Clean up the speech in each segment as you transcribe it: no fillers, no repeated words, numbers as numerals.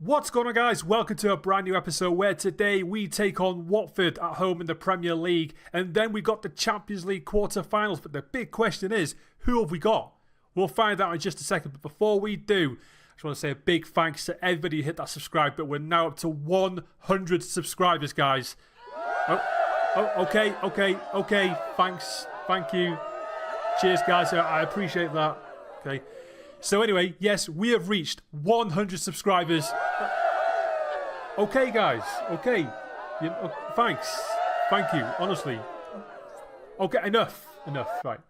What's going on, guys? Welcome to a brand new episode where today we take on Watford at home in the Premier League, and then we got the Champions League quarter-finals. But the big question is, who have we got? We'll find out in just a second, but before we do, I just want to say a big thanks to everybody who hit that subscribe button. We're now up to 100 subscribers, guys. Okay. Thanks. Thank you. Cheers, guys. I appreciate that. Okay. So anyway, yes, we have reached 100 subscribers. Okay, guys. Okay. Thanks. Thank you. Honestly. Okay, enough. Right.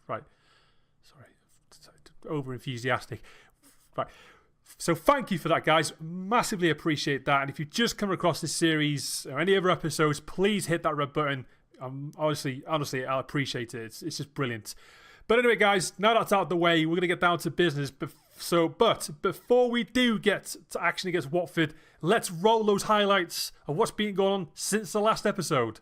Sorry. Over enthusiastic. Right. So thank you for that, guys. Massively appreciate that. And if you just come across this series or any other episodes, please hit that red button. Honestly, I'll appreciate it. It's just brilliant. But anyway, guys, now that's out of the way, we're going to get down to business. But before we do get to action against Watford, let's roll those highlights of what's been going on since the last episode.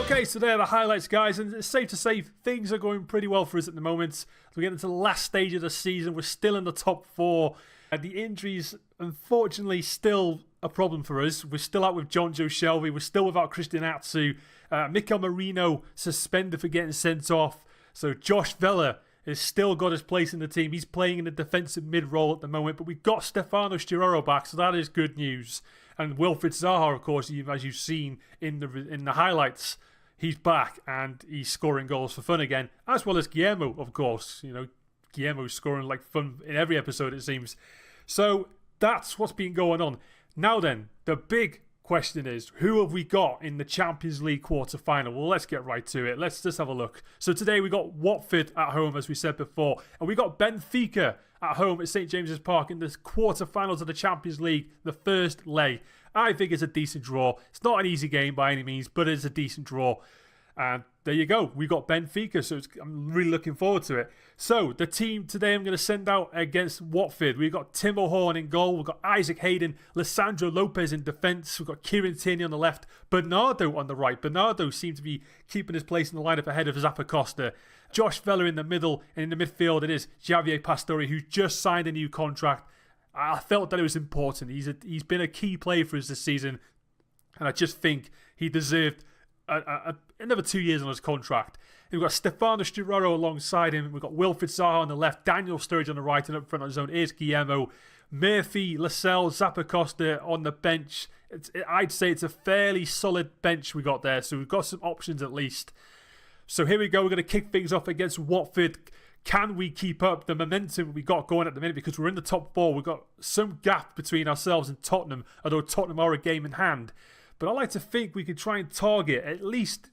Okay, so there are the highlights, guys, and it's safe to say things are going pretty well for us at the moment. We're getting to the last stage of the season. We're still in the top four. The injuries, unfortunately, still a problem for us. We're still out with John Joe Shelby. We're still without Christian Atsu. Mikel Merino suspended for getting sent off. So Josh Vela has still got his place in the team. He's playing in the defensive mid-role at the moment, but we've got Stefano Sturaro back, so that is good news. And Wilfried Zaha, of course, as you've seen in the highlights, he's back and he's scoring goals for fun again, as well as Guillermo, of course. You know, Guillermo's scoring like fun in every episode, it seems. So that's what's been going on. Now then, the big question is, who have we got in the Champions League quarter-final? Well, let's get right to it. Let's just have a look. So today we got Watford at home, as we said before, and we got Benfica at home at St James's Park in the quarter-finals of the Champions League, the first leg. I think it's a decent draw. It's not an easy game by any means, but it's a decent draw. And there you go. We got Benfica, so I'm really looking forward to it. So the team today I'm going to send out against Watford. We've got Timo Horn in goal. We've got Isaac Hayden, Lissandro Lopez in defence. We've got Kieran Tierney on the left, Bernardo on the right. Bernardo seemed to be keeping his place in the lineup ahead of Zappa Costa. Josh Vela in the middle, and in the midfield it is Javier Pastore, who just signed a new contract. I felt that it was important. He's been a key player for us this season, and I just think he deserved another 2 years on his contract. And we've got Stefano Sturaro alongside him. We've got Wilfried Zaha on the left, Daniel Sturridge on the right, and up front on his own is Guillermo. Murphy, Lascelles, Zappa Costa on the bench. I'd say it's a fairly solid bench we got there, so we've got some options at least. So here we go. We're going to kick things off against Watford. can we keep up the momentum we got going at the minute? Because we're in the top 4. We've got some gap between ourselves and Tottenham, although Tottenham are a game in hand. But I like to think we could try and target at least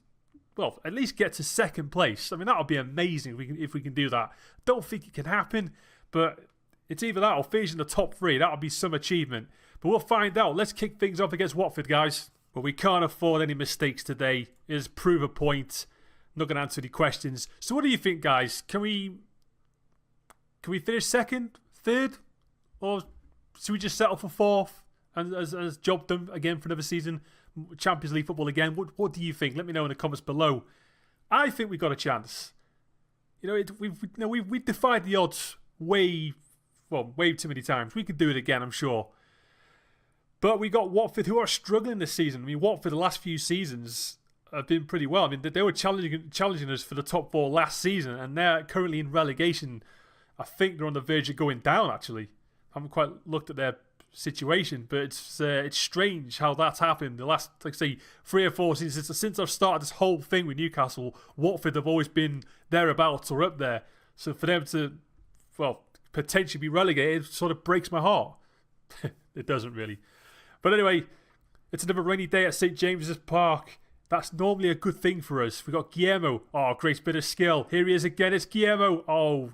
get to second place. I mean, that would be amazing if we can do that. Don't think it can happen, but it's either that or finish in the top 3. That would be some achievement. But we'll find out. Let's kick things off against Watford, guys. But we can't afford any mistakes today. It's prove a point. I'm not going to answer any questions. So what do you think, guys? Can we finish second, third, or should we just settle for fourth and as job done again for another season? Champions League football again. What do you think? Let me know in the comments below. I think we got a chance. We've defied the odds way too many times. We could do it again, I'm sure. But we got Watford, who are struggling this season. I mean, Watford the last few seasons have been pretty well. I mean, they were challenging us for the top 4 last season, and they're currently in relegation. I think they're on the verge of going down. Actually, I haven't quite looked at their situation, but it's strange how that's happened. The last, 3 or 4 seasons since I've started this whole thing with Newcastle, Watford have always been thereabouts or up there. So for them to, potentially be relegated sort of breaks my heart. It doesn't really. But anyway, it's another rainy day at St James's Park. That's normally a good thing for us. We've got Guillermo. Oh, great bit of skill. Here he is again. It's Guillermo. Oh,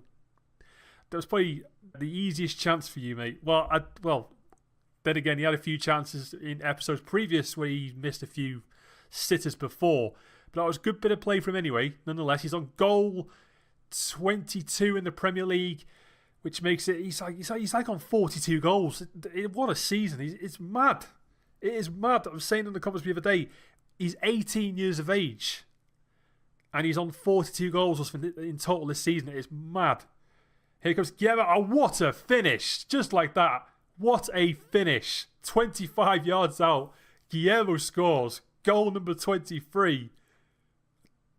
that was probably the easiest chance for you, mate. Then again, he had a few chances in episodes previous where he missed a few sitters before. But that was a good bit of play from him anyway. Nonetheless, he's on goal 22 in the Premier League, which makes it, he's like on 42 goals. What a season. It's mad. It is mad. I was saying in the comments the other day, he's 18 years of age. And he's on 42 goals in total this season. It is mad. Here comes Guillermo. Oh, what a finish. Just like that. What a finish. 25 yards out. Guillermo scores. Goal number 23.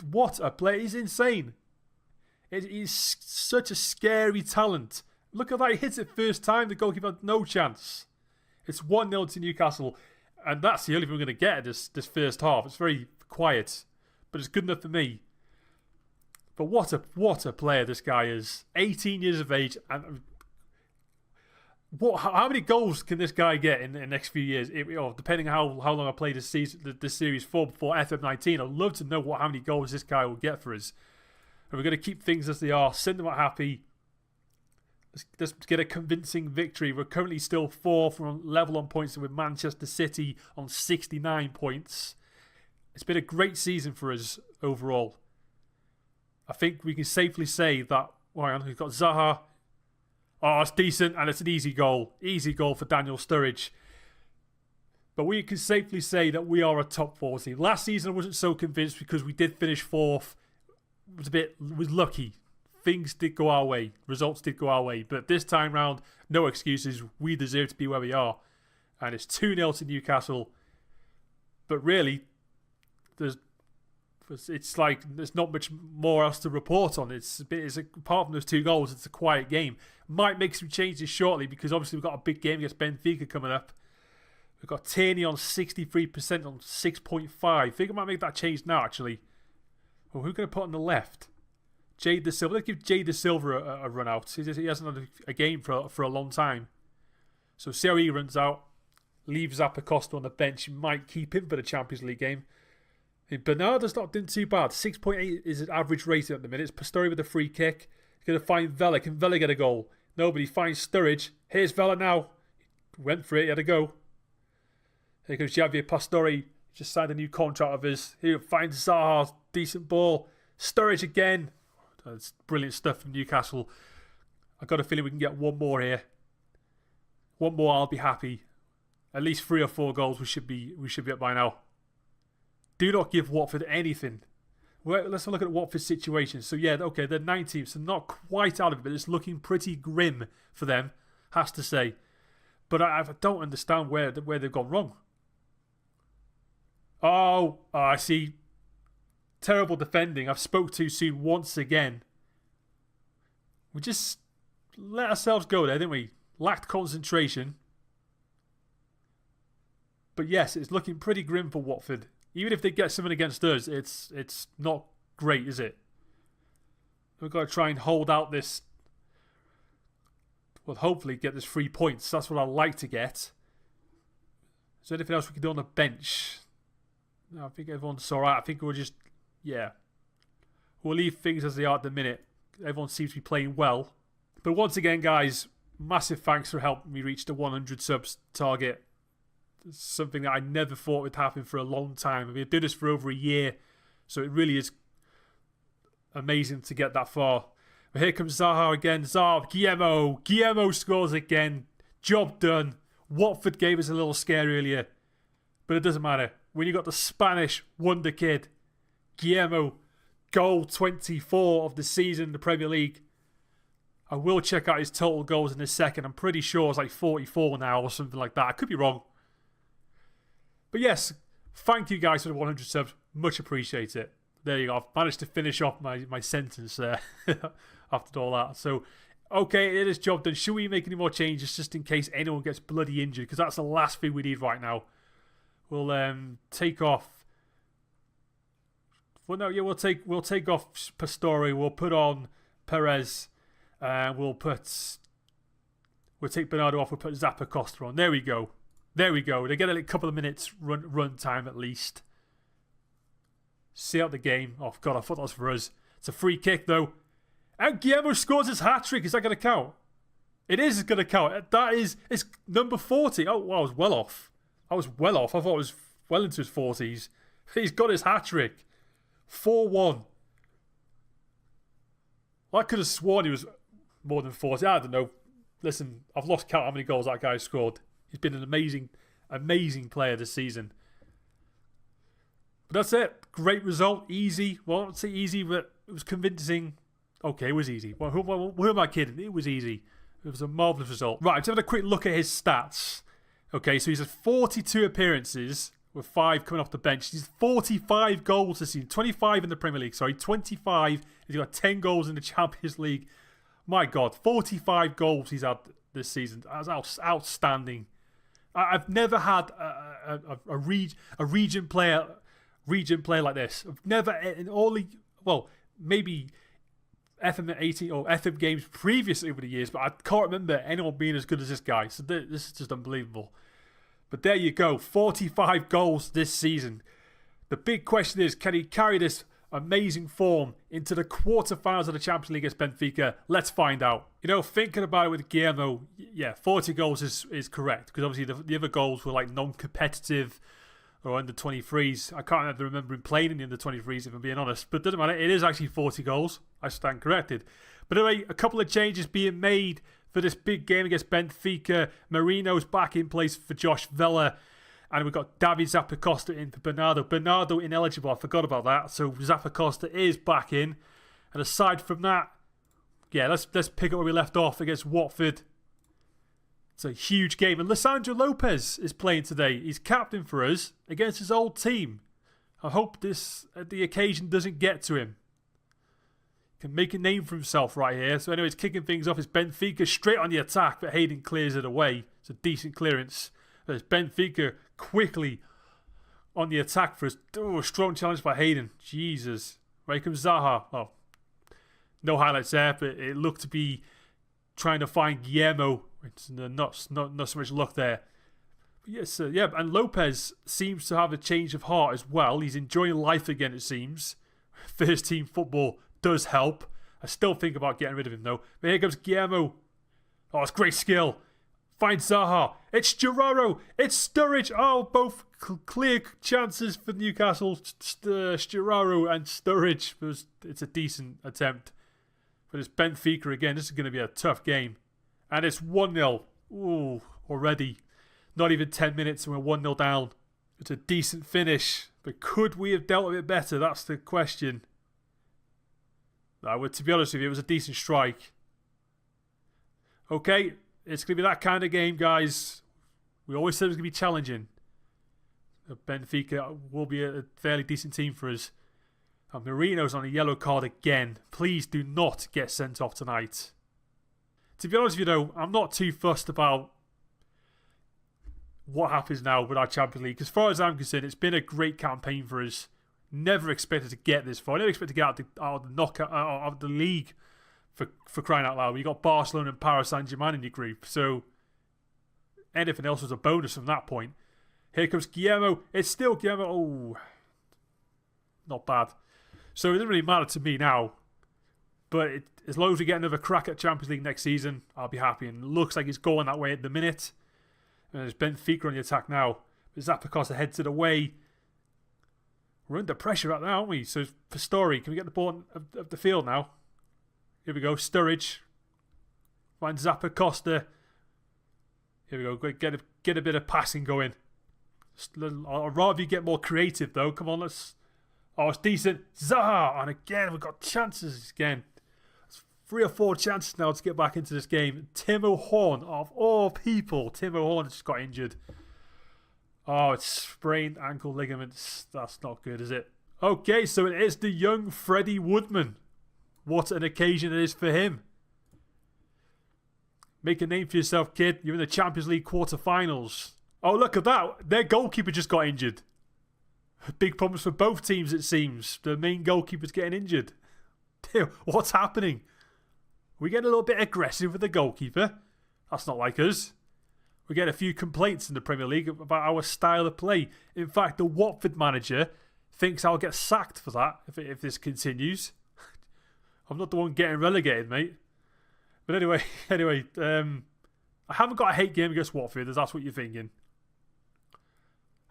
What a play. He's insane. He's such a scary talent. Look at that. He hits it first time. The goalkeeper had no chance. It's 1-0 to Newcastle. And that's the only thing we're going to get this first half. It's very quiet. But it's good enough for me. But what a player this guy is. 18 years of age. And how many goals can this guy get in the next few years? Depending on how long I play this series for before FM19. I'd love to know how many goals this guy will get for us. And we're going to keep things as they are. Send them out happy. Let's get a convincing victory. We're currently still 4th. We're on level on points with Manchester City on 69 points. It's been a great season for us overall. I think we can safely say that. We've got Zaha. Oh, it's decent, and it's an easy goal. Easy goal for Daniel Sturridge. But we can safely say that we are a top 4 team. Last season I wasn't so convinced because we did finish 4th. Was lucky. Things did go our way. Results did go our way. But this time round, no excuses. We deserve to be where we are. And it's 2-0 to Newcastle. But really, there's not much more else to report on. Apart from those 2 goals, it's a quiet game. Might make some changes shortly because obviously we've got a big game against Benfica coming up. We've got Tierney on 63% on 6.5. I think I might make that change now, actually. Well, who are going to put on the left? Jade De Silva. Let's give Jade De Silva a run out. He hasn't had a game for a long time. So see how he runs out. Leave Zappacosta on the bench. You might keep him for the Champions League game. Bernardo's not doing too bad. 6.8 is his average rating at the minute. It's Pastore with a free kick. He's going to find Vela. Can Vela get a goal? Nobody finds Sturridge. Here's Vela now. Went for it. He had a go. Here comes Javier Pastore. Just signed a new contract of his. He finds Zaha. Decent ball. Sturridge again. That's brilliant stuff from Newcastle. I've got a feeling we can get one more here. One more, I'll be happy. At least 3 or 4 goals we should be up by now. Do not give Watford anything. Well, let's have a look at Watford's situation. So yeah, okay, they're 19th, so not quite out of it, but it's looking pretty grim for them, has to say. But I don't understand where they've gone wrong. Oh, I see. Terrible defending. I've spoke too soon once again. We just let ourselves go there, didn't we? Lacked concentration. But yes, it's looking pretty grim for Watford. Even if they get something against us, it's not great, is it? We've got to try and hold out this. Well, hopefully get this 3 points. That's what I'd like to get. Is there anything else we can do on the bench? No, I think everyone's alright. I think we'll just, yeah. We'll leave things as they are at the minute. Everyone seems to be playing well. But once again, guys, massive thanks for helping me reach the 100 subs target. It's something that I never thought would happen for a long time. I mean, I did this for over a year. So it really is amazing to get that far. But here comes Zaha again. Zaha, Guillermo scores again. Job done. Watford gave us a little scare earlier. But it doesn't matter. When you got the Spanish wonder kid, Guillermo, goal 24 of the season in the Premier League. I will check out his total goals in a second. I'm pretty sure it's like 44 now or something like that. I could be wrong. But yes, thank you guys for the 100 subs. Much appreciate it. There you go. I've managed to finish off my sentence there after all that. So, okay, it is job done. Should we make any more changes just in case anyone gets bloody injured? Because that's the last thing we need right now. We'll take off. Well, no, yeah, we'll take off Pastore. We'll put on Perez. We'll take Bernardo off. We'll put Zappacosta on. There we go. They get a couple of minutes run time at least. See out the game. Oh God, I thought that was for us. It's a free kick though. And Guillermo scores his hat-trick. Is that going to count? It is going to count. It's number 40. Oh, well, I was well off. I thought it was well into his 40s. He's got his hat-trick. 4-1. Well, I could have sworn he was more than 40. I don't know. Listen, I've lost count how many goals that guy scored. He's been an amazing player this season. But that's it. Great result. Easy. Well, I won't say easy, but it was convincing. Okay, it was easy. Well, who am I kidding? It was easy. It was a marvellous result. Right, let's have a quick look at his stats. Okay, so he's had 42 appearances with 5 coming off the bench. He's 45 goals this season. 25 in the Premier League, sorry. 25. He's got 10 goals in the Champions League. My God, 45 goals he's had this season. That's outstanding. I've never had a region player like this. I've never, in only, well, maybe FM18 or FM games previously over the years, but I can't remember anyone being as good as this guy. So this is just unbelievable. But there you go, 45 goals this season. The big question is, can he carry this amazing form into the quarterfinals of the Champions League against Benfica? Let's find out. You know, thinking about it with Guillermo, yeah, 40 goals is correct, because obviously the other goals were like non-competitive or under 23s. I can't remember him playing in the under 23s, if I'm being honest. But it doesn't matter. It is actually 40 goals. I stand corrected. But anyway, a couple of changes being made for this big game against Benfica. Marino's back in place for Josh Vela. And we've got David Zappacosta in for Bernardo. Bernardo ineligible. I forgot about that. So Zappacosta is back in. And aside from that, yeah, let's pick up where we left off against Watford. It's a huge game. And Lisandro Lopez is playing today. He's captain for us against his old team. I hope the occasion doesn't get to him. Can make a name for himself right here. So anyway, it's kicking things off. It's Benfica straight on the attack, but Hayden clears it away. It's a decent clearance. There's Benfica quickly on the attack for us. Oh, strong challenge by Hayden. Jesus. Right, here comes Zaha. Oh, no highlights there, but it looked to be trying to find Guillermo. It's not so much luck there. But yes, yeah, and Lopez seems to have a change of heart as well. He's enjoying life again, it seems. First team football does help. I still think about getting rid of him though. But here comes Guillermo. Oh, it's great skill. Finds Zaha. It's Sturaro. It's Sturridge. Oh, both clear chances for Newcastle. Sturaro and Sturridge. It's a decent attempt. But it's Benfica again. This is going to be a tough game. And it's 1-0. Ooh, already. Not even 10 minutes and we're 1-0 down. It's a decent finish. But could we have dealt with it better? That's the question. To be honest with you, it was a decent strike. Okay, it's going to be that kind of game, guys. We always said it was going to be challenging. Benfica will be a fairly decent team for us. And Marino's on a yellow card again. Please do not get sent off tonight. To be honest with you, though, I'm not too fussed about what happens now with our Champions League. As far as I'm concerned, it's been a great campaign for us. Never expected to get this far. Never expected to get out of the knockout out of the league for crying out loud. You got Barcelona and Paris Saint-Germain in your group, so anything else was a bonus from that point. Here comes Guillermo. It's still Guillermo. Oh, not bad. So it doesn't really matter to me now. But as long as we get another crack at Champions League next season, I'll be happy. And it looks like it's going that way at the minute. And there's Benfica on the attack now. Zappacosta heads it away. We're under pressure right now, aren't we? So for Story, can we get the ball of the field now? Here we go. Sturridge. Find Zappacosta. Here we go. Get a bit of passing going. I'd rather you get more creative, though. Come on, let's... Oh, it's decent. Zaha! And again, we've got chances again. 3 or 4 chances now to get back into this game. Timo Horn, of all people. Timo Horn just got injured. Oh, it's sprained ankle ligaments. That's not good, is it? Okay, so it is the young Freddie Woodman. What an occasion it is for him. Make a name for yourself, kid. You're in the Champions League quarterfinals. Oh, look at that. Their goalkeeper just got injured. Big problems for both teams, it seems. The main goalkeeper's getting injured. What's happening? We get a little bit aggressive with the goalkeeper. That's not like us. We get a few complaints in the Premier League about our style of play. In fact, the Watford manager thinks I'll get sacked for that if this continues. I'm not the one getting relegated, mate. But anyway, I haven't got a hate game against Watford, if that's what you're thinking.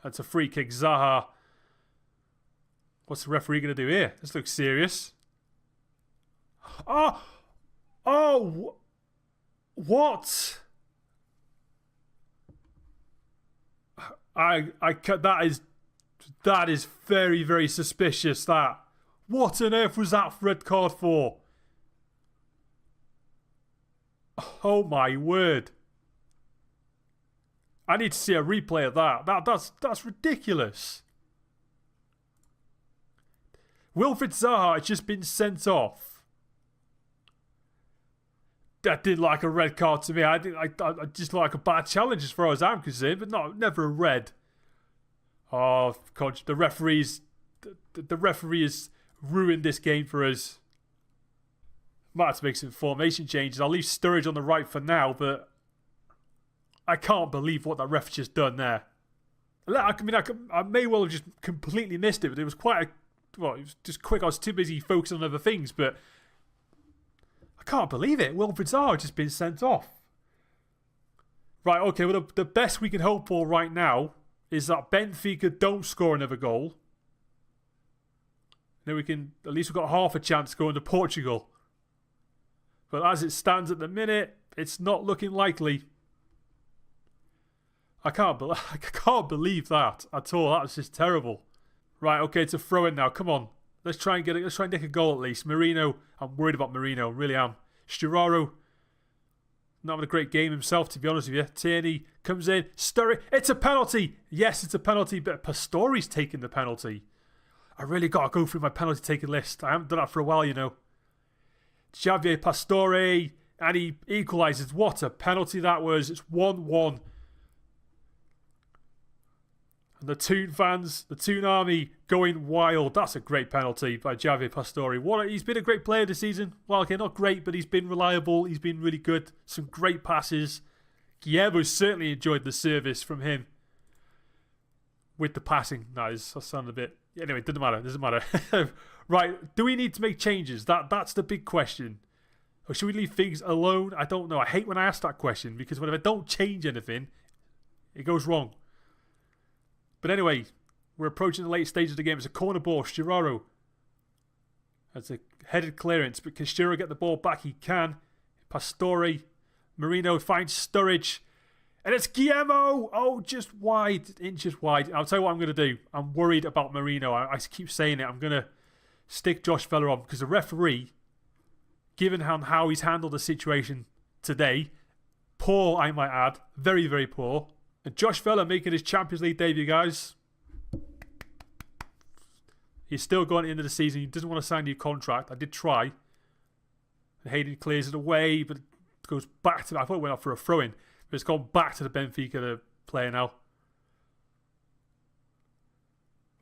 That's a free kick. Zaha. What's the referee going to do here? This looks serious. Oh, what? That is very, very suspicious. That. What on earth was that red card for? Oh my word! I need to see a replay of that. That's ridiculous. Wilfried Zaha has just been sent off. That didn't like a red card to me. I just like a bad challenge as far as I'm concerned, but never a red. Oh, coach, the referee has ruined this game for us. Might have to make some formation changes. I'll leave Sturridge on the right for now, but I can't believe what that ref just done there. I may well have just completely missed it, but it was it was just quick. I was too busy focusing on other things, but I can't believe it. Wilfried Zaha has just been sent off. Right, okay, well, the best we can hope for right now is that Benfica don't score another goal. Then at least we've got half a chance going to Portugal. But as it stands at the minute, it's not looking likely. I can't believe that at all. That was just terrible. Right, okay, it's a throw in now. Come on. Let's try and nick a goal at least. Marino, I'm worried about Marino, really am. Sturaro, not having a great game himself, to be honest with you. Tierney comes in. Sturridge, it's a penalty. Yes, it's a penalty, but Pastore's taking the penalty. I really got to go through my penalty taking list. I haven't done that for a while, you know. Javier Pastore, and he equalises. What a penalty that was. It's 1-1. And the Toon fans, the Toon army going wild. That's a great penalty by Javier Pastore. He's been a great player this season. Well, okay, not great, but he's been reliable. He's been really good. Some great passes. Guillermo certainly enjoyed the service from him. With the passing. That sounded a bit... Anyway, doesn't matter. Right, do we need to make changes? That's the big question. Or should we leave things alone? I don't know. I hate when I ask that question because when I don't change anything, it goes wrong. But anyway, we're approaching the late stage of the game. It's a corner ball. Sturaro. That's a headed clearance, but can Sturaro get the ball back? He can. Pastore. Marino finds Sturridge. And it's Guillermo! Oh, just wide. Inches wide. I'll tell you what I'm going to do. I'm worried about Marino. I keep saying it. I'm going to stick Josh Vela on because the referee, given how he's handled the situation today, poor, I might add. Very, very poor. And Josh Vela making his Champions League debut, guys. He's still going into the season. He doesn't want to sign a new contract. I did try. And Hayden clears it away, but it goes back to... I thought it went up for a throw-in. But it's gone back to the Benfica player now.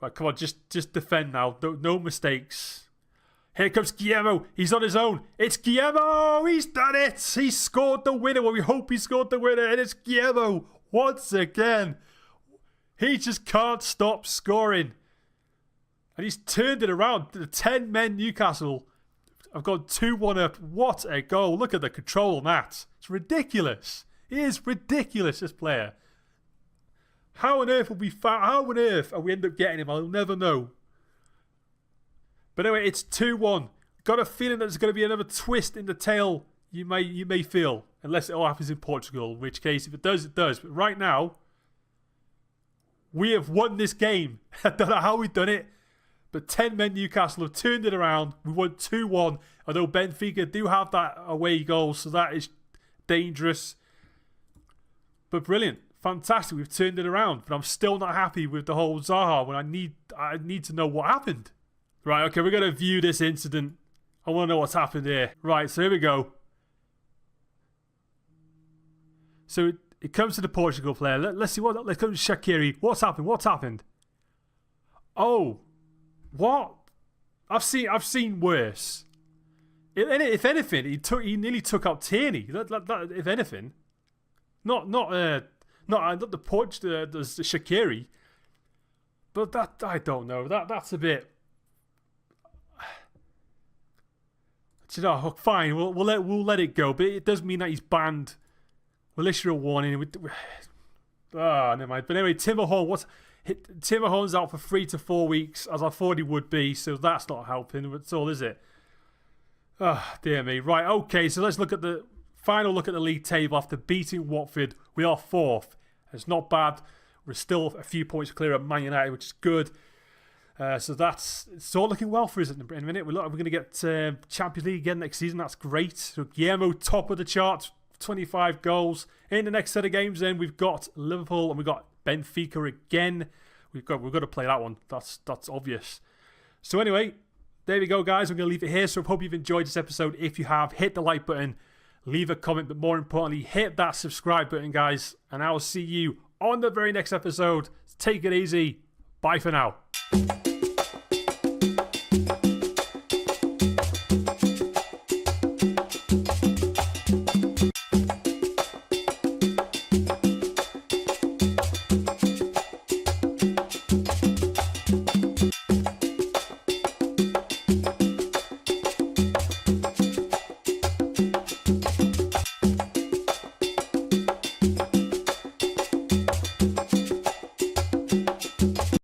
Right, come on, just defend now. No mistakes. Here comes Guillermo. He's on his own. It's Guillermo. He's done it. He scored the winner. Well, we hope he scored the winner. And it's Guillermo once again. He just can't stop scoring. And he's turned it around. The 10-men Newcastle have gone 2-1 up. What a goal. Look at the control on that. It's ridiculous. He is ridiculous, this player. How on earth are we end up getting him? I'll never know. But anyway, it's 2-1. Got a feeling that there's going to be another twist in the tail. You may feel, unless it all happens in Portugal. In which case, if it does, it does. But right now, we have won this game. I don't know how we've done it, but 10-men Newcastle have turned it around. We won 2-1. Although Benfica do have that away goal, so that is dangerous. But brilliant. Fantastic, we've turned it around, but I'm still not happy with the whole Zaha when I need to know what happened. Right, okay, we're going to view this incident. I want to know what's happened here. Right, so here we go. So it comes to the Portugal player. Let's see let's go to Shaqiri. What's happened? Oh, what? I've seen worse. If anything, he nearly took out Tierney. If anything, not the Shaqiri, but that I don't know. That's a bit. You know, fine. We'll let it go, but it does mean that he's banned. We'll issue a warning. Never mind. But anyway, Timber Horn's out for 3 to 4 weeks, as I thought he would be. So that's not helping at all, is it? Oh, dear me. Right. Okay. So let's look at the final look at the league table. After beating Watford, we are 4th. It's not bad. We're still a few points clear of Man United, which is good. So it's all looking well for us in a minute. We're going to get Champions League again next season. That's great. So Guillermo, top of the charts, 25 goals. In the next set of games, then we've got Liverpool and we've got Benfica again. We've got to play that one. That's obvious. So anyway, there we go, guys. I'm going to leave it here. So I hope you've enjoyed this episode. If you have, hit the like button, leave a comment, but more importantly, hit that subscribe button, guys. And I will see you on the very next episode. Take it easy. Bye for now.